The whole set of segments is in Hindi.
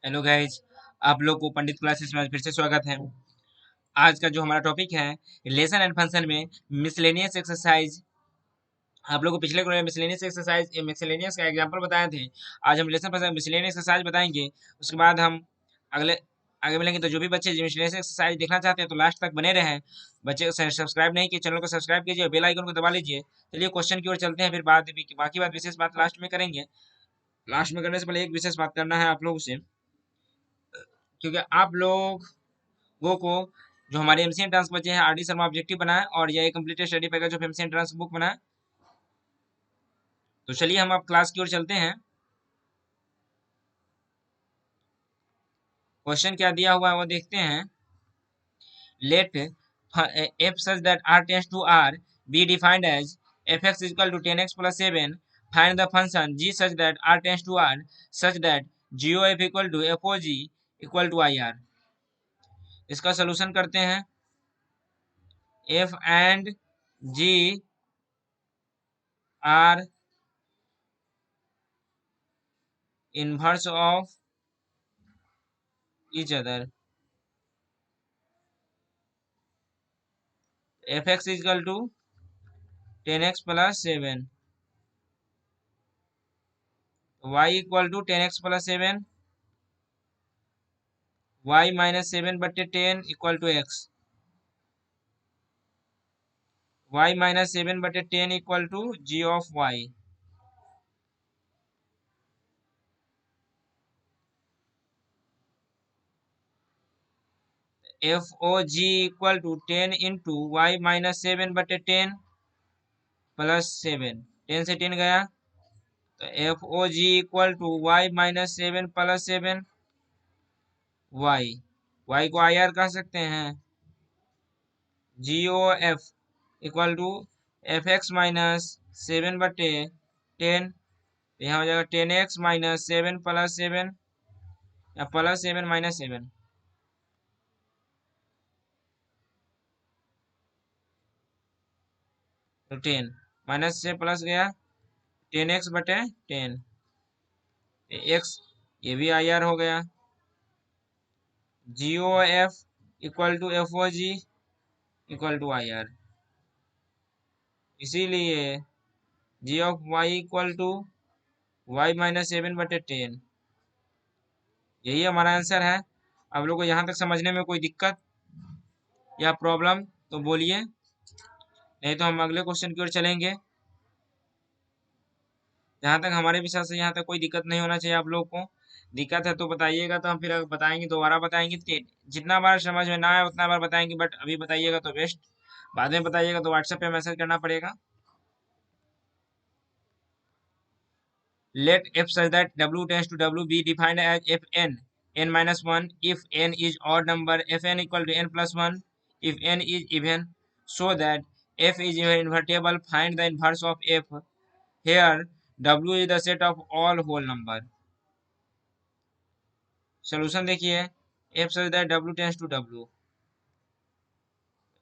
Hello guys. आप लोग को पंडित क्लासेस में आज फिर से स्वागत है। आज का जो हमारा टॉपिक है रिलेशन एंड फंक्शन में मिसलेनियस एक्सरसाइज। आप लोग को पिछले क्लास में मिसलेनियस का एग्जांपल बताए थे। आज हम रिलेशन फंक्शन मिसलेनियस एक्सरसाइज बताएंगे। उसके बाद हम अगले आगे मिलेंगे। तो जो भी बच्चे मिसलेनियस एक्सरसाइज देखना चाहते हैं तो लास्ट तक बने रहें। बच्चे सब्सक्राइब नहीं किए चैनल को सब्सक्राइब कीजिए, बेल आइकन को दबा लीजिए। चलिए क्वेश्चन की ओर चलते हैं, फिर बाकी बात विशेष बात लास्ट में करेंगे। लास्ट में करने से पहले एक विशेष बात करना है आप लोगों से, क्योंकि आप लोगों को जो हमारे एमसीएन ट्रांस बचे हैं आरडी शर्मा ऑब्जेक्टिव बनाए और यह completed study package of MCN trans book बनाए। तो चलिए हम अब क्लास की ओर चलते हैं। क्वेश्चन क्या दिया हुआ है वो देखते हैं। Let f such that R tends to R be defined as f x equal to 10x plus 7। Find the function g such that R tends to R such that g O F equal to F O ji equal to I R. इसका सोल्यूशन करते हैं। F and g are inverse of each other. Fx is equal to 10x plus 7, y equal to 10x plus 7, y minus 7 बट्टे 10 equal to x, y minus 7 बट्टे 10 equal to g of y। F O ji equal to 10 into y minus 7 बटे 10 प्लस 7। 10 से 10 गया तो F O ji equal to Y minus 7 plus 7 Y. Y को आई आर कह सकते हैं। G O F equal to F X minus 7 बटे 10। यहाँ हो जाएगा 10x माइनस 7 प्लस 7 या प्लस 7 माइनस 7। तो 10 माइनस से प्लस गया 10x बटे 10 x, ये भी आई आर हो गया। G O F equal to F O ji equal to I R. इसीलिए G of Y equal to Y minus 7 बटे 10, यही हमारा आंसर है। आप लोग को यहाँ तक समझने में कोई दिक्कत या प्रॉब्लम तो बोलिए, नहीं तो हम अगले क्वेश्चन की ओर चलेंगे। जहाँ तक हमारे विषय से यहाँ तक कोई दिक्कत नहीं होना चाहिए। आप लोग को दिक्कत है तो बताइएगा, तो हम फिर बताएंगे, दोबारा बताएंगे। जितना बार समझ में ना आए उतना बार बताएंगे, बट अभी बताइएगा तो बेस्ट। बाद में बताइएगा तो व्हाट्सएप पे मैसेज करना पड़ेगा। Let f such that W tends to W be defined as f n n minus one if n is odd number f N equal to n plus one if n is even so that f is invertible. Find the inverse of f here W is the set of all whole number। Solution देखिए। f such that W tends to W,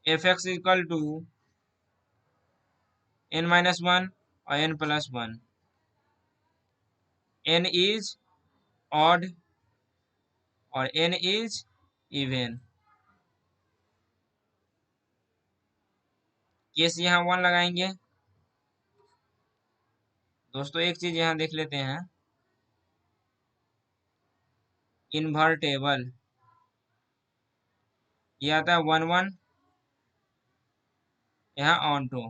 fx is equal to n minus 1 और n plus 1। n is odd और n is even। केस यहाँ 1 लगाएंगे। दोस्तों एक चीज यहाँ देख लेते हैं। इन्वर्टेबल ये आता है 1 1, यहाँ ऑन टू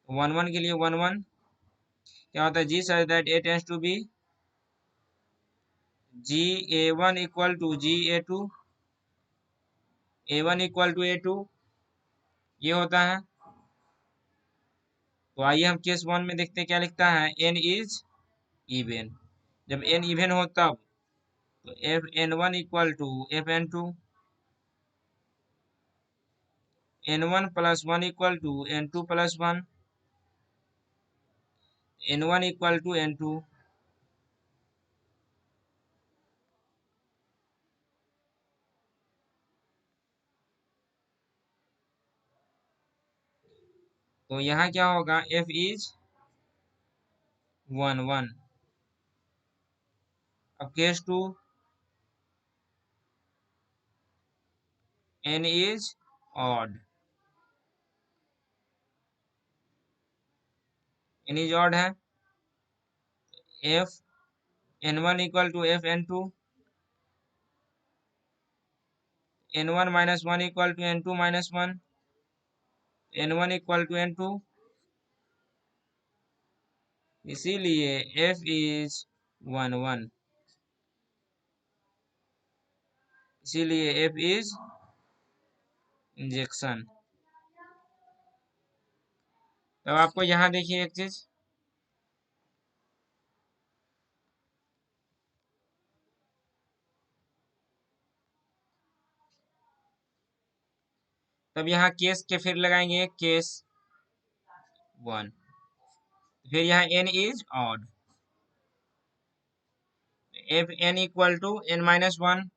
1 1 के लिए 1 1 क्या होता है। G such that A tends to be G A one equal to G A two, A one equal to A two, ये होता है। तो आइए हम केस 1 में देखते हैं क्या लिखता है। n इज इवन, जब n इवन हो तब तो F n one equal to f n two, n one plus one equal to n two plus one, n one equal to n two. तो यहाँ क्या होगा, एफ इज 1 1 अब case two n is odd, n is odd है, f n1 equal to f n2, n1 minus one equal to n2 minus one, n1 equal to n2, इसीलिए f इज 1 1, इसीलिए f इज इंजेक्शन। तो आपको यहाँ देखिए एक चीज, तब यहाँ केस के फिर लगाएंगे केस 1, फिर यहाँ n is odd, f n equal to n minus one,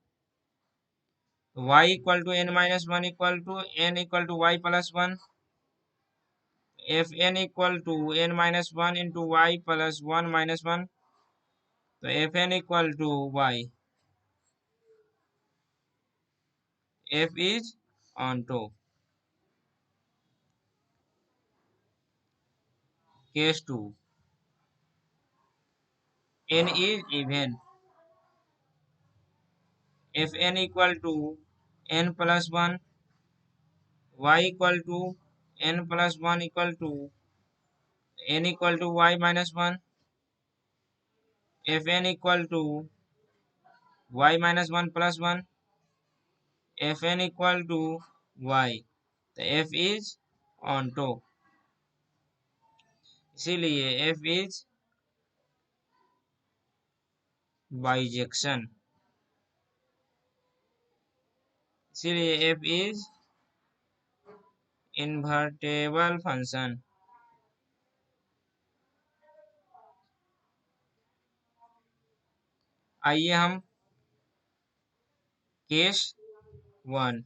y equal to n minus one equal to n equal to y plus one, F N equal to n minus one into Y plus one minus one, तो F N equal to Y, F is onto. Case two n is even, F N equal to n plus one, Y equal to n plus one equal to n equal to Y minus one, F N equal to Y minus one plus one, F N equal to y, तो एफ इज ऑन टू, इसीलिए एफ इज बाइजेक्शन, इसीलिए एफ इज इन्वर्टेबल फंक्शन। आइए हम case 1,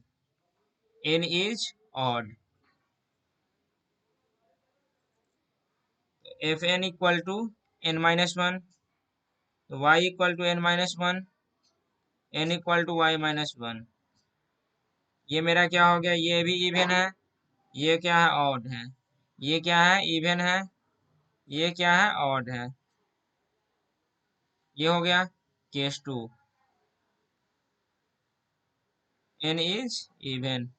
n is odd, f N equal to n minus one, Y equal to n minus one, n equal to Y minus one, ये मेरा क्या हो गया, ये भी इवन है, ये क्या है ऑड है, ये क्या है इवन है, ये क्या है ऑड है, ये हो गया case two, n is even,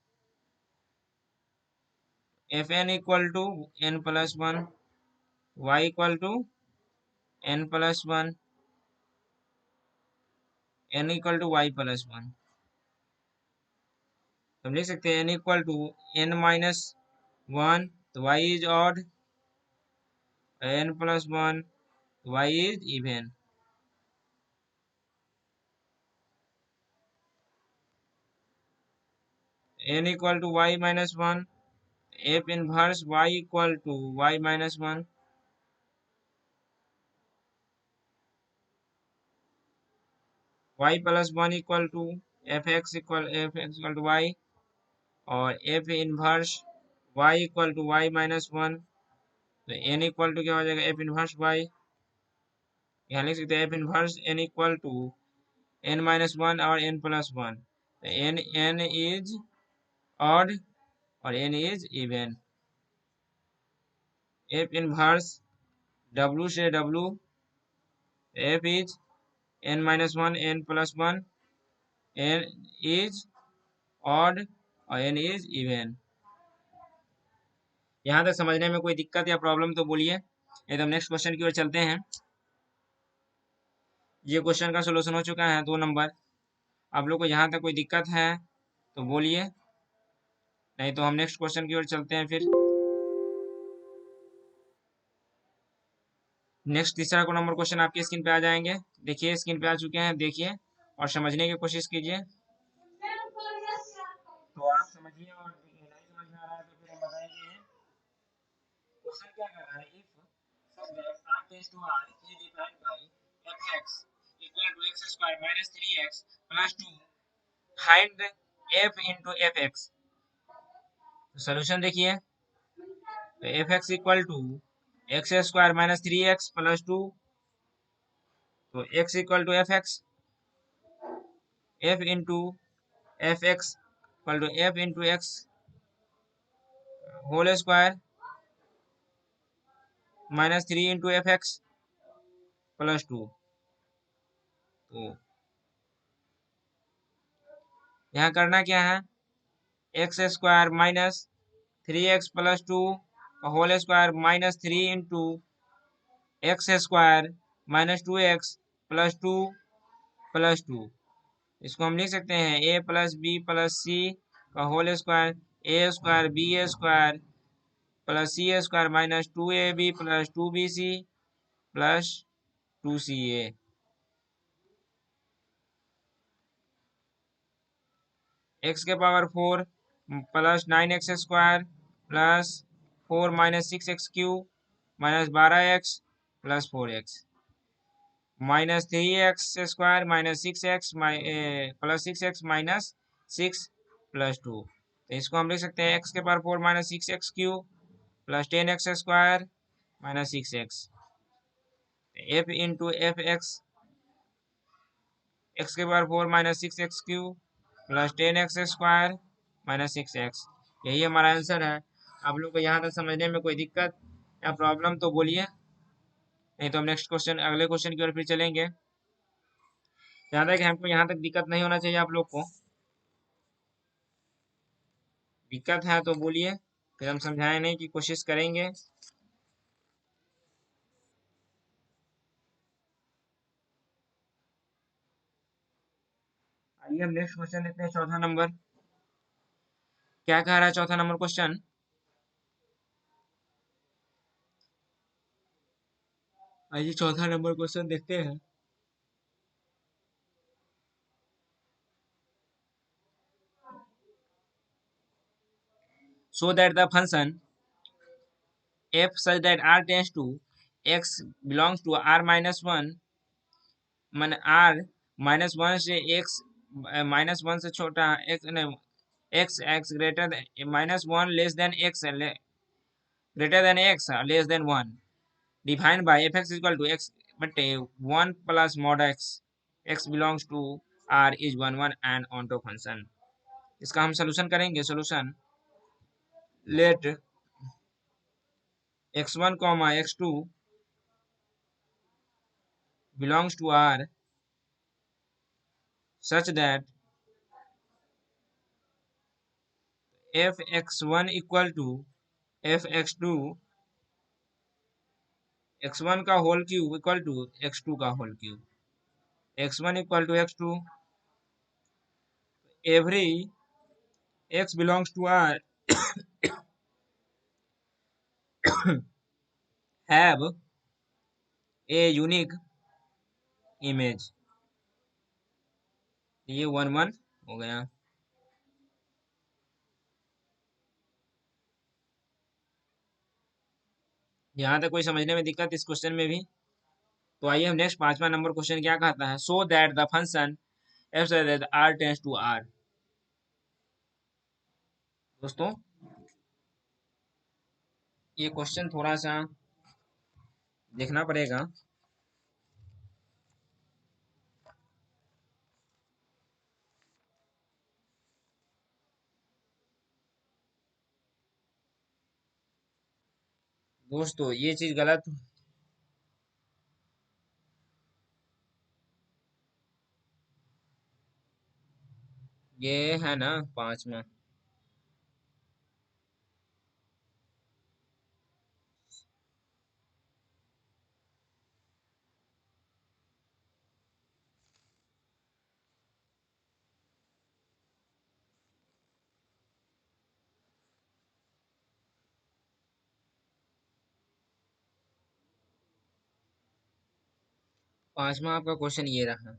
F N equal to n plus one, Y equal to n plus one, n equal to Y plus one, तो हम लिख सकते हैं n equal to n minus one, तो Y is odd, n plus one, Y is even. n equal to Y minus one, F inverse Y equal to Y minus one, Y plus one equal to F x equal to y, और f inverse Y equal to Y minus one, तो n इक्वल टू क्या हो जाएगा एफ इनवर्स वाई, यहाँ लिख सकते हैं f inverse n equal to n minus one और n प्लस वन, तो n इज ऑड और n is even, f inverse w से w, f is n minus one n plus one, n is odd और n इज इवन। यहाँ तक समझने में कोई दिक्कत या प्रॉब्लम तो बोलिए, एकदम नेक्स्ट क्वेश्चन की ओर चलते हैं। ये क्वेश्चन का सोल्यूशन हो चुका है 2 नंबर, आप लोग को यहाँ तक कोई दिक्कत है तो बोलिए, नहीं तो हम नेक्स्ट क्वेश्चन की ओर चलते हैं। फिर नेक्स्ट तीसरा को नंबर क्वेश्चन आपकी स्क्रीन पे आ जाएंगे, देखिए स्क्रीन पे आ चुके हैं, देखिए और समझने की कोशिश कीजिए। तो आप समझिए और नहीं समझ में आ रहा है तो फिर हम बताएंगे। क्वेश्चन क्या कर रहा है, if subject r tends to r is defined by fx equal to x square minus 3x plus 2 find f into fx। तो सोल्यूशन देखिए, तो F x equal to x square minus three x plus two, तो x equal to F x, f into F x equal to F into x whole square minus 3 into F x plus 2। तो यहाँ करना क्या है, x square minus 3x plus 2 whole square minus 3 into x square minus 2x plus 2 plus 2। इसको हम लिख सकते हैं a plus B plus C का whole square, A square B square plus C square minus 2ab plus 2bc plus 2ca। X के power 4 plus 9x square plus 4 minus 6x cube minus 12x plus 4x minus 3x square minus 6x plus 6x minus 6 plus 2। तो इसको हम लिख सकते हैं x के power 4 minus 6x cube plus 10x square minus 6x F into F x के power 4 minus 6x cube plus 10x square minus 6x। यही हमारा आंसर है। आप लोग को यहाँ तक समझने में कोई दिक्कत या प्रॉब्लम तो बोलिए, नहीं तो हम नेक्स्ट क्वेश्चन अगले क्वेश्चन की ओर फिर चलेंगे। जहाँ तक हमको यहाँ तक दिक्कत नहीं होना चाहिए, आप लोग को दिक्कत है तो बोलिए, फिर हम समझाने की कोशिश करेंगे। आइए हम नेक्स्ट क्वेश्चन लेते हैं, चौथा नंबर। क्या कह रहा है चौथा नंबर क्वेश्चन? आइए चौथा नंबर क्वेश्चन देखते हैं। So that the function f such that r tends to x belongs to r minus 1, मन r माइनस 1 से x माइनस 1 से छोटा x x x greater minus 1 less than x greater than x less than 1 defined by f x equal to x बटे 1 plus mod x belongs to r is 1 1 and onto function. इसका हम सोल्यूशन करेंगे। Solution let x1 comma x2 belongs to R such that fx1 equal to fx2 x1 का whole cube equal to x2 का whole cube, x1 equal to x2 every x belongs to R have a unique image। ये 1 1 हो गया। यहाँ तक कोई समझने में दिक्कत इस क्वेश्चन में भी? तो आइए हम नेक्स्ट पांचवा नंबर क्वेश्चन क्या कहता है। So that the function f R tends to R. दोस्तों ये क्वेश्चन थोड़ा सा देखना पड़ेगा। दोस्तों ये चीज गलत, ये है ना पांचवा। पांचवा आपका क्वेश्चन ये रहा।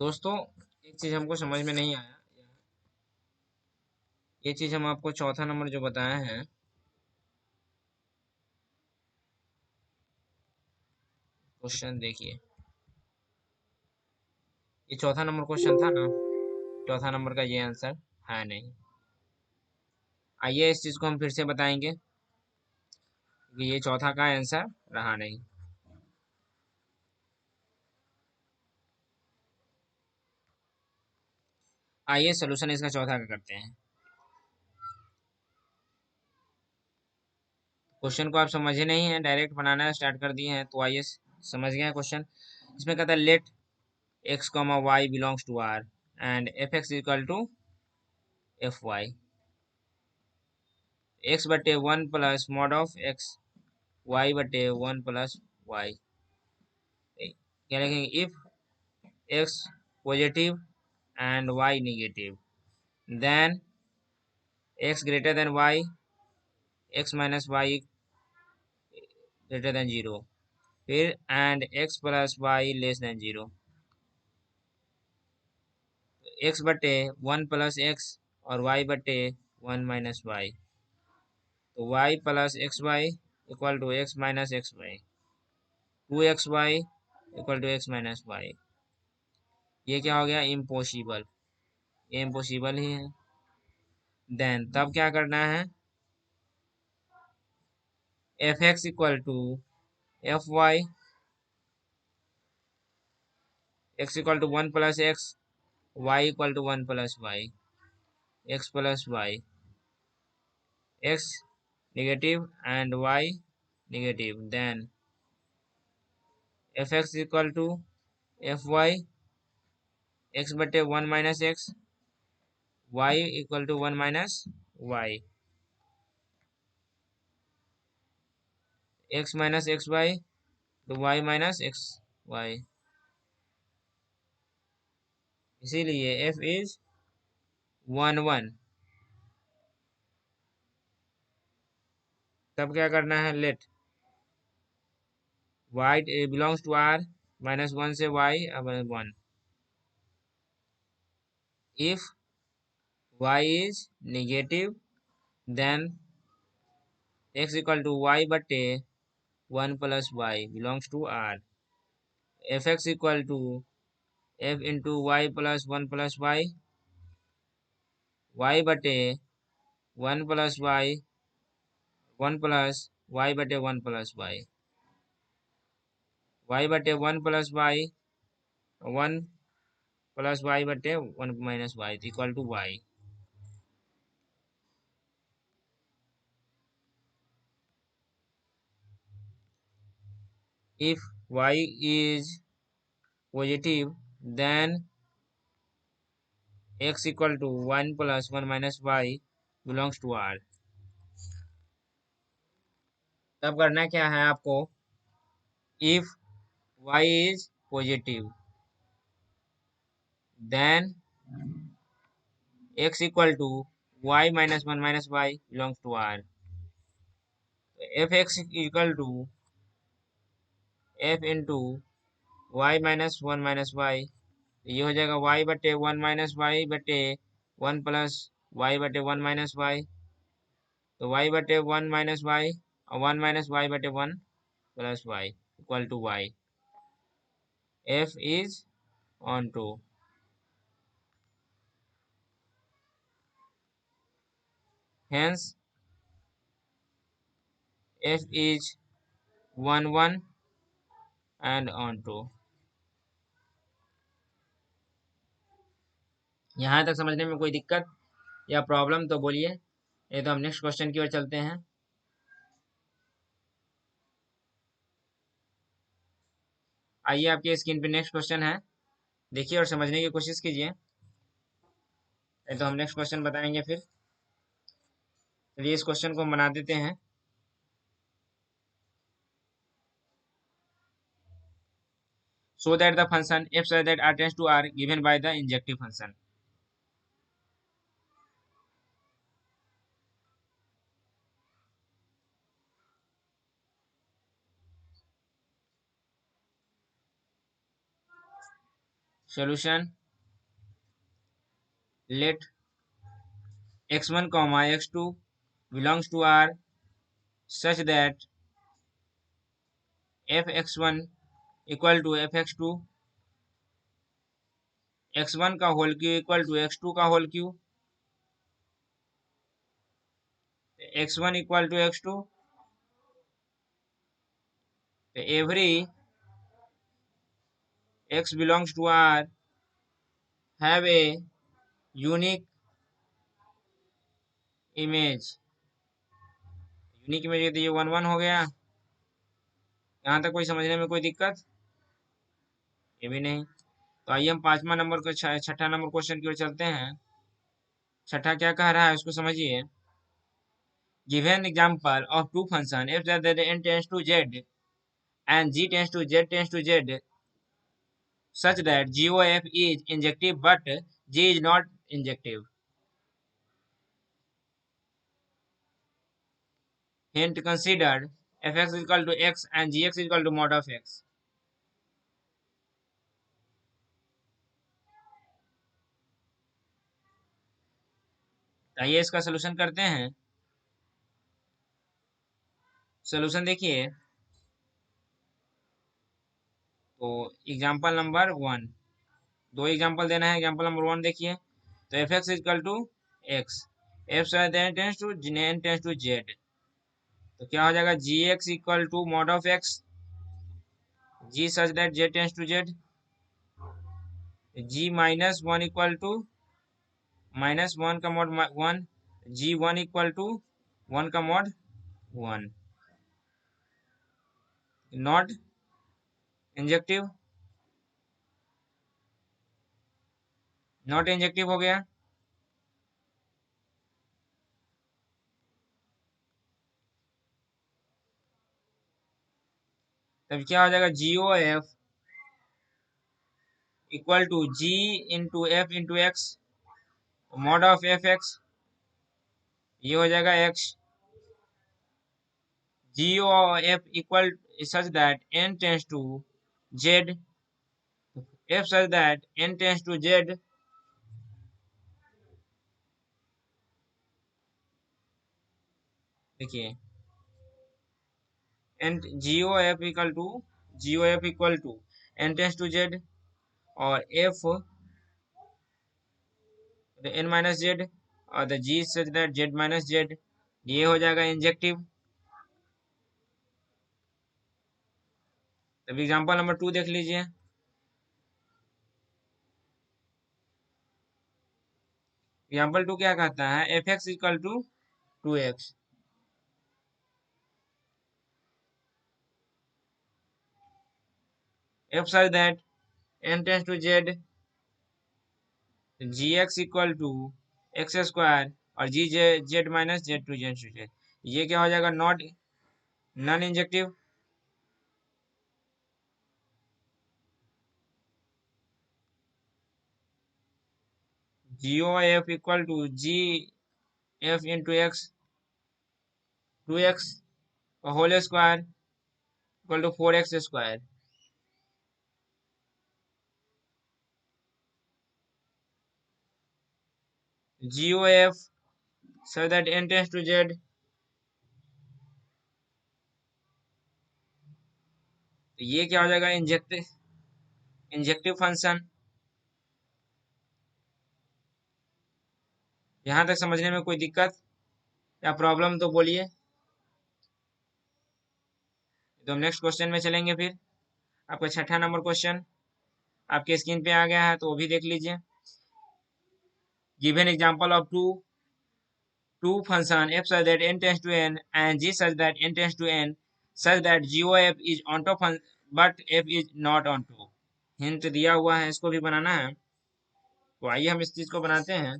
दोस्तों एक चीज हमको समझ में नहीं आया, ये चीज हम आपको चौथा नंबर जो बताए हैं, क्वेश्चन देखिए, ये चौथा नंबर क्वेश्चन था ना, चौथा नंबर का ये आंसर है नहीं। आइए इस चीज को हम फिर से बताएंगे कि ये चौथा का आंसर रहा नहीं। आइए सोल्यूशन इसका चौथा का करते हैं। क्वेश्चन को आप समझे नहीं है, डायरेक्ट बनाना स्टार्ट कर दिए हैं, तो आइए समझ गए क्वेश्चन। इसमें कहता है let X comma Y belongs to R and F x equal to F Y. X बटे one plus mod of X Y बटे वन प्लस वाई। क्या लिखेंगे? If X positive and Y negative then X greater than Y, X minus Y greater than zero, फिर and X plus Y less than zero. X बटे वन प्लस एक्स और वाई बटे वन माइनस वाई, तो Y plus x Y equal to x minus x y, two x Y equal to x minus y. ये क्या हो गया? इम्पॉसिबल, ये इम्पॉसिबल ही है। देन तब क्या करना है? F x equal to F Y, X equal to one plus x, Y equal to one plus Y, X plus Y, X negative and Y negative, then F x equal to F Y, X बटे one minus x, Y equal to one minus Y, X minus x Y तो वाई माइनस एक्स वाई। इसीलिए एफ इज वन वन। तब क्या करना है? Let Y belongs to are, minus one से वाई अब one. If Y is negative then x equal to Y बटे one plus Y belongs to R, F x equal to F into Y plus Y, Y बटे one plus Y, one plus Y बटे वन प्लस वाई, वाई बटे one plus Y, one plus Y बटे one minus Y equal to Y. If Y is positive then x equal to one plus one minus y belongs to R. तब करना क्या है आपको? If Y is positive then x equal to Y minus one minus y belongs to R, F x equal to F into y minus y, ये हो जाएगा वाई बटे वन माइनस वाई बटे वन प्लस वाई बटे वन माइनस वाई, तो वाई बटे वन माइनस वाई और वन माइनस वाई बटे one plus y equal to Y. F is onto, hence f is one one and onto. यहाँ तक समझने में कोई दिक्कत या प्रॉब्लम तो बोलिए, ये तो हम नेक्स्ट क्वेश्चन की ओर चलते हैं। आइए आपकी स्क्रीन पे नेक्स्ट क्वेश्चन है, देखिए और समझने की कोशिश कीजिए। ये तो हम नेक्स्ट क्वेश्चन बताएंगे फिर। चलिए इस क्वेश्चन को बना देते हैं। So that the function f such that r tends to r given by the injective function. Solution: let x1 comma x2 belongs to r such that f x1 equal to fx2 x1 का whole cube equal to x2 का whole cube, x1 equal to x2, every x belongs to R have a unique image। Unique image तो ये 1 1 हो गया। यहाँ तक कोई समझने में कोई दिक्कत? ये भी नहीं। तो आइए हम पांचवा नंबर को छठा नंबर क्वेश्चन की ओर चलते हैं। छठा क्या कह रहा है उसको समझिए। Give an example of two function f that the n tends to z and g tends to z such that GOF is injective but G is not injective। Hint considered fx is equal to x and gx is equal to mod of x। आइए इसका सोल्यूशन करते हैं। सोल्यूशन देखिए, तो एग्जांपल नंबर 1, दो एग्जांपल देना है। एग्जांपल नंबर 1 देखिए, तो F x equal to X, F tends to N tends to Z, तो क्या हो जाएगा G X equal to mod of X, G such that Z tends to Z, G -1 equal to -1 का मॉड 1, जी 1 इक्वल टू 1 का mod 1। Not injective, not injective हो गया। तब क्या हो जाएगा G O F equal to G into F into X, mod of F X, ये हो जाएगा X, G O F equal such that N tends to Z, F such that N tends to Z, देखिए N G O F equal to N tends to Z और एफ एन माइनस जेड और the ji such that Z minus Z, ये हो जाएगा इंजेक्टिव। तब एग्जांपल नंबर 2 देख लीजिए। एग्जांपल 2 क्या कहता है, F x equal to 2x, F such that N tends to Z, G X equal to x square और G Z minus Z to Z, ये क्या हो जाएगा not non injective. G O F equal to G F into X, 2x whole square equal to 4x square, G O F so that N tends to Z, तो ये क्या हो जाएगा इंजेक्टिव फंक्शन। यहाँ तक समझने में कोई दिक्कत या प्रॉब्लम तो बोलिए। तो हम नेक्स्ट क्वेश्चन में चलेंगे। फिर आपका छठा नंबर क्वेश्चन आपके स्क्रीन पे आ गया है, तो वो भी देख लीजिए। Given example of two function f such that n tends to n and g such that n tends to n such that GOF is onto but f is not onto। Hint दिया हुआ है, इसको भी बनाना है। तो आइए हम इस चीज को बनाते हैं।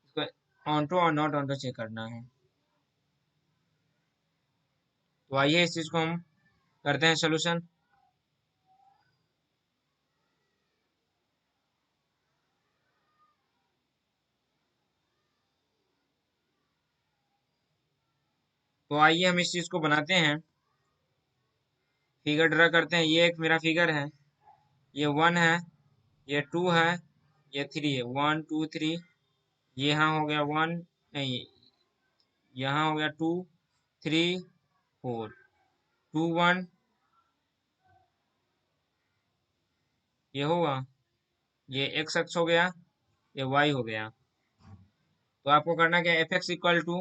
इसको ऑन्टो और नॉट ऑन्टो चेक करना है। तो आइए इस चीज को हम करते हैं सोल्यूशन। तो आइए हम इस चीज को बनाते हैं। फिगर ड्रा करते हैं। ये एक मेरा फिगर है, ये 1 है, ये 2 है, ये 3 है। 1 2 3, ये यहाँ हो गया 1, नहीं, यहाँ हो गया 2 3 4, 2 1, ये होगा, ये x अक्ष हो गया, ये y हो गया। तो आपको करना क्या, f x equal to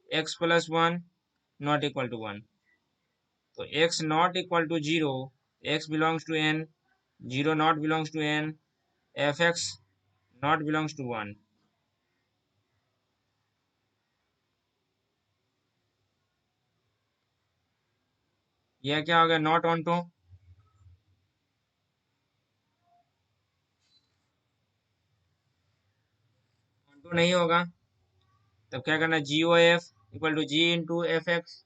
x plus 1 not equal to 1। तो x not equal to 0, x belongs to n, 0 not belongs to n, f x not belongs to 1। यह क्या हो गया, नॉट ऑन टू, नहीं होगा। तब क्या करना, G O F equal to G into F X,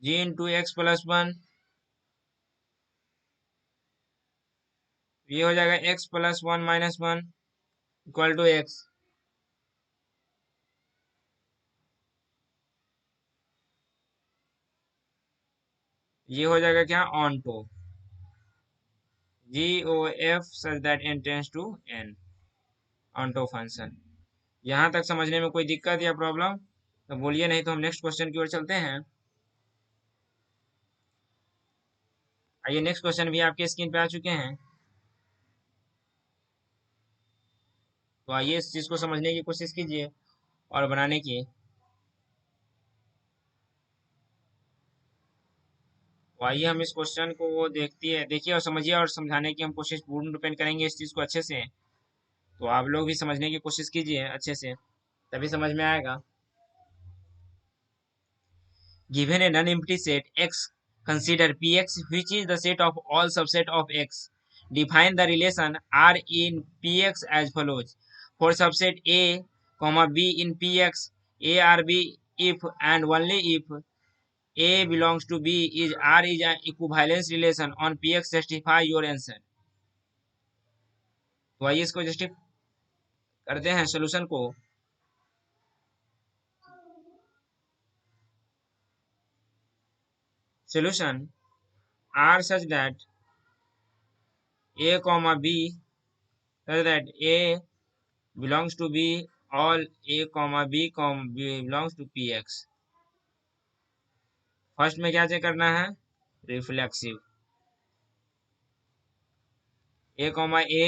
G into X plus 1, ये हो जाएगा X plus 1 minus 1 equal to X. ये हो जाएगा क्या, onto, G O F such that n tends to n, onto function. यहाँ तक समझने में कोई दिक्कत या प्रॉब्लम तो बोलिए, नहीं तो हम नेक्स्ट क्वेश्चन की ओर चलते हैं। आइए, नेक्स्ट क्वेश्चन भी आपके स्क्रीन पे आ चुके हैं। तो आइए इस चीज को समझने की कोशिश कीजिए और बनाने की। तो आइए हम इस क्वेश्चन को देखिए और समझिए और समझाने की हम कोशिश पूर्ण रूपेण करेंगे इस चीज को अच्छे से। तो आप लोग भी समझने की कोशिश कीजिए अच्छे से, तभी समझ में आएगा। Given a non-empty set X, consider Px which is the set of all subset of X. Define the relation R in Px as follows. For subset A, B in Px, A or B if and only if A belongs to B is R is an equivalence relation on Px, justify your answer. तो आइए इसको जस्टिफाई करते हैं सोल्यूशन को। Solution R such that A, B such that A belongs to B, all A, B, B belongs to Px। First में क्या चेक करना है, reflexive. A,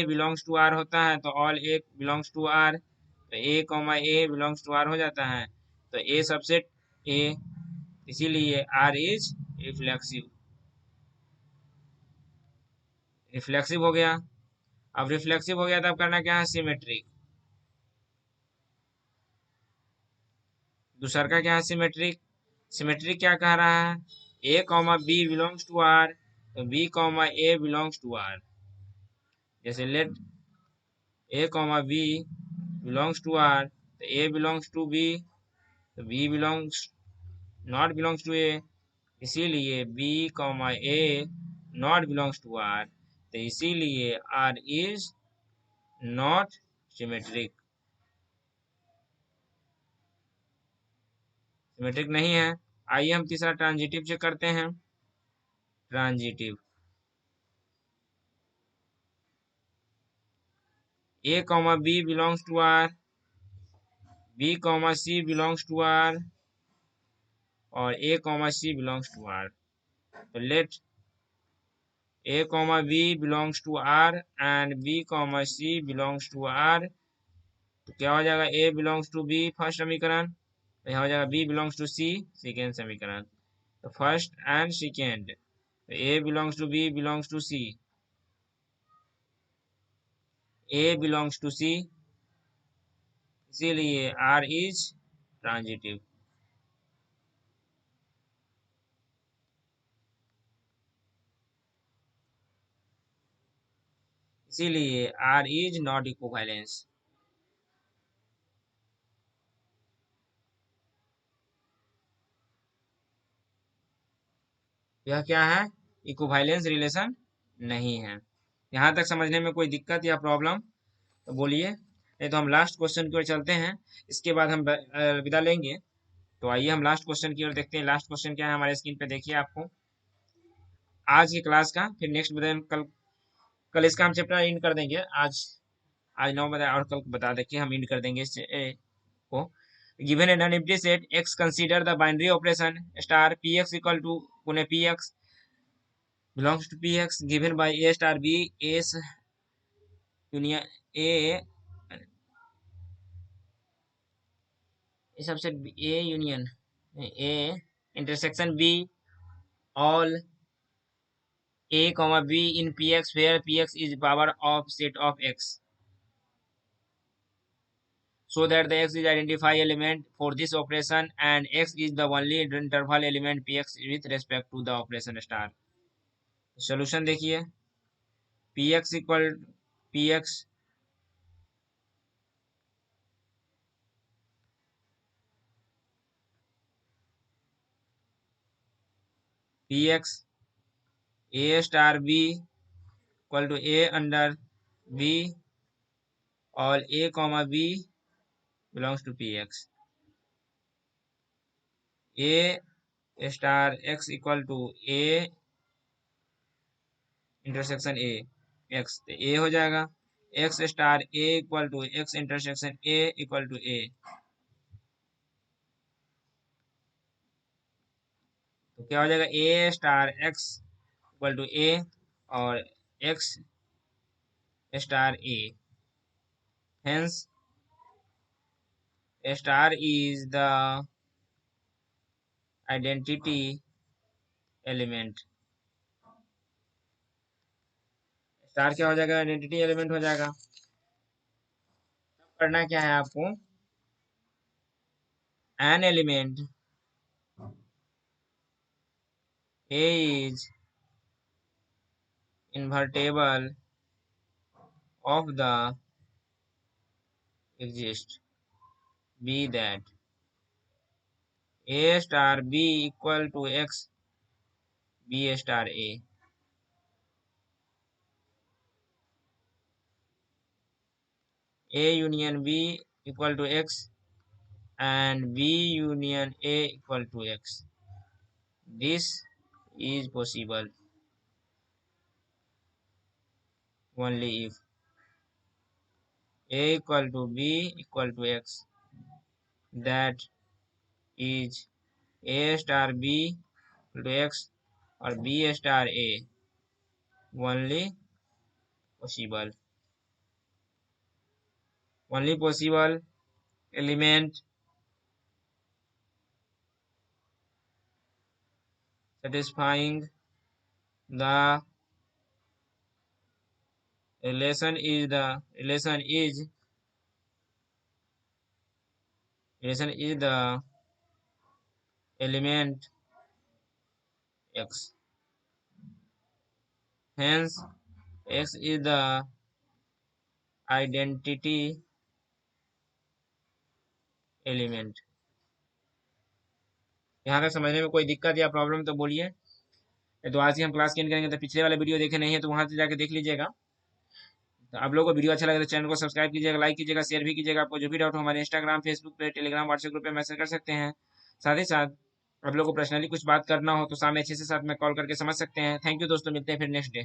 belongs to R होता है तो all A belongs to R, तो A, बिलोंग्स टू R हो जाता है, तो A सबसेट A, इसीलिए R इज रिफ्लेक्सिव। रिफ्लेक्सिव हो गया। अब रिफ्लेक्सिव हो गया तब करना क्या है, सिमेट्रिक। दूसरा का क्या है, सिमेट्रिक। सिमेट्रिक क्या कह रहा है, A, B belongs to R, तो B, A belongs to R। जैसे let A, B belongs to R, तो A बिलोंग्स टू B, तो B belongs not belongs to A, इसीलिए B, A not belongs to R, तो इसीलिए R is not symmetric. Symmetric नहीं है। आइए हम तीसरा ट्रांजिटिव चेक करते हैं। Transitive A, B belongs to R, B, C belongs to R और A, C belongs to R। तो let A, B belongs to R and B, C belongs to R। तो क्या हो जाएगा, A belongs to B first समीकरण, तो यहाँ हो जाएगा B belongs to C second समीकरण। तो फर्स्ट एंड सेकेंड, तो A belongs to B belongs to C, A belongs to C, इसीलिए R is ट्रांजिटिव। इसीलिए R इज नॉट इक्विवेलेंस। यह क्या है, इक्विवेलेंस रिलेशन नहीं है। यहाँ तक समझने में कोई दिक्कत या प्रॉब्लम तो बोलिए, नहीं तो हम लास्ट क्वेश्चन की ओर चलते हैं, इसके बाद हम विदा लेंगे। तो आइए हम लास्ट क्वेश्चन की ओर देखते हैं। लास्ट क्वेश्चन क्या है हमारे स्क्रीन पे देखिए आपको, आज की क्लास का। फिर नेक्स्ट बताएं, कल कल इसका हम चैप्टर एंड कर देंगे। आज 9 बजे और कल बता दें कि हम एंड कर देंगे इस को। Given a non empty set x, consider the binary operation star px equal to पुणे px belongs to px given by a star b s union a, ये सबसे a union a intersection b all a comma b in px where px is power of set of x, so that the x is identify element for this operation and x is the only interval element px with respect to the operation star। Solution देखिए, px इक्वल px px a star b equal to a under b और a comma b belongs to px। a star x equal to a intersection a x, तो a हो जाएगा। x star a equal to x intersection a equal to a, तो क्या हो जाएगा, a star x equal to a और x star a। Hence, a star is the identity element। Star क्या हो जाएगा, आइडेंटिटी एलिमेंट हो जाएगा। करना क्या है आपको, an element a is invertible of the exist b that a star b equal to x b star a union b equal to x and B union A equal to X. This is possible only if A equal to B equal to X, that is A star B equal to X or B star A, only possible element satisfying the relation is the element X. Hence, X is the identity element. यहाँ तक समझने में कोई दिक्कत या प्रॉब्लम तो बोलिए। तो आज ही हम क्लास के एंड करेंगे, तो पिछले वाले वीडियो देखे नहीं है तो वहां से जाके देख लीजिएगा। तो आप लोगों को वीडियो अच्छा लगे तो चैनल को सब्सक्राइब कीजिएगा, लाइक कीजिएगा, शेयर भी कीजिएगा। आपको जो भी डाउट हो हमारे इंस्टाग्राम, फेसबुक पे, टेलीग्राम, व्हाट्सएप ग्रुप पे मैसेज कर सकते हैं। साथ ही साथ आप लोग को पर्सनली कुछ बात करना हो तो सामने अच्छे से साथ में कॉल करके समझ सकते हैं। थैंक यू दोस्तों, मिलते हैं फिर नेक्स्ट डे।